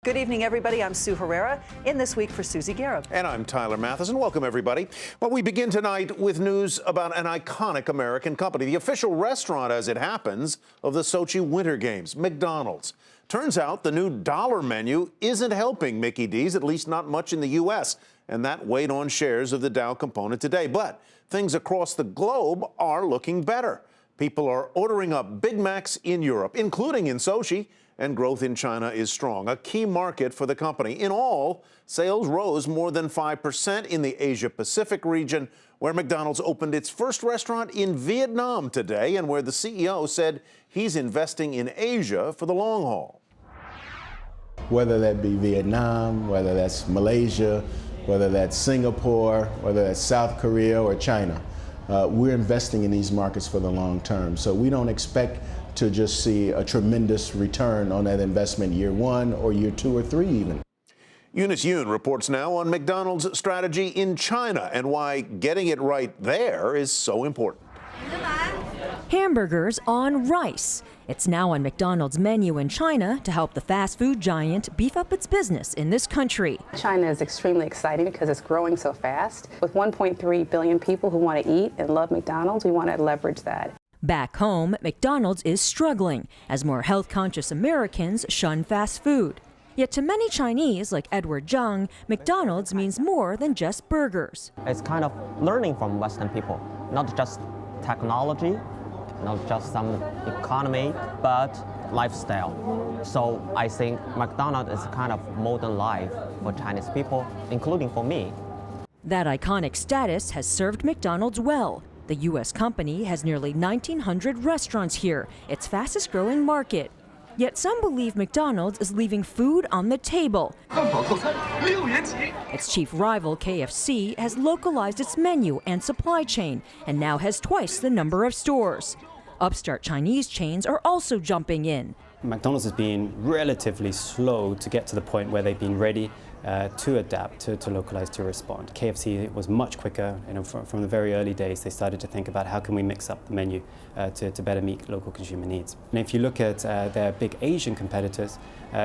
Good evening, everybody. I'm Sue Herrera in This Week for Susie Garib. And I'm Tyler Mathisen. Welcome, everybody. Well, we begin tonight with news about an iconic American company, the official restaurant, as it happens, of the Sochi Winter Games, McDonald's. Turns out the new dollar menu isn't helping Mickey D's, at least not much in the U.S., and that weighed on shares of the Dow component today. But things across the globe are looking better. People are ordering up Big Macs in Europe, including in Sochi, and growth in China is strong, a key market for the company. In all, sales rose more than 5% in the Asia-Pacific region, where McDonald's opened its first restaurant in Vietnam today, and where the CEO said he's investing in Asia for the long haul. Whether that be Vietnam, whether that's Malaysia, whether that's Singapore, whether that's South Korea or China, we're investing in these markets for the long term. So we don't expect to just see a tremendous return on that investment year one or year two or three even. Eunice Yoon reports now on McDonald's strategy in China and why getting it right there is so important. Hamburgers on rice. It's now on McDonald's menu in China to help the fast food giant beef up its business in this country. China is extremely exciting because it's growing so fast. With 1.3 billion people who want to eat and love McDonald's, we want to leverage that. Back home, McDonald's is struggling as more health-conscious Americans shun fast food. Yet to many Chinese, like Edward Zhang, McDonald's means more than just burgers. It's kind of learning from Western people, not just technology, not just some economy, but lifestyle. So I think McDonald's is kind of modern life for Chinese people, including for me. That iconic status has served McDonald's well. The U.S. company has nearly 1,900 restaurants here, its fastest growing market. Yet some believe McDonald's is leaving food on the table. Its chief rival, KFC, has localized its menu and supply chain and now has twice the number of stores. Upstart Chinese chains are also jumping in. McDonald's has been relatively slow to get to the point where they've been ready to adapt, to localize, to respond. KFC was much quicker. From the very early days, they started to think about how can we mix up the menu to better meet local consumer needs. And if you look at their big Asian competitors,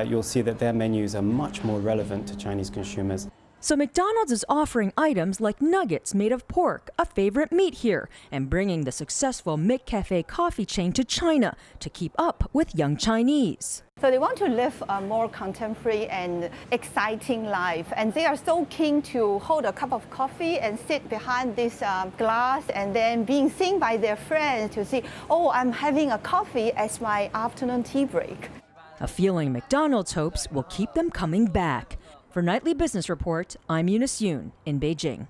you'll see that their menus are much more relevant to Chinese consumers. So McDonald's is offering items like nuggets made of pork, a favorite meat here, and bringing the successful McCafe coffee chain to China to keep up with young Chinese. So they want to live a more contemporary and exciting life, and they are so keen to hold a cup of coffee and sit behind this glass and then being seen by their friends to see, oh, I'm having a coffee as my afternoon tea break. A feeling McDonald's hopes will keep them coming back. For Nightly Business Report, I'm Eunice Yoon in Beijing.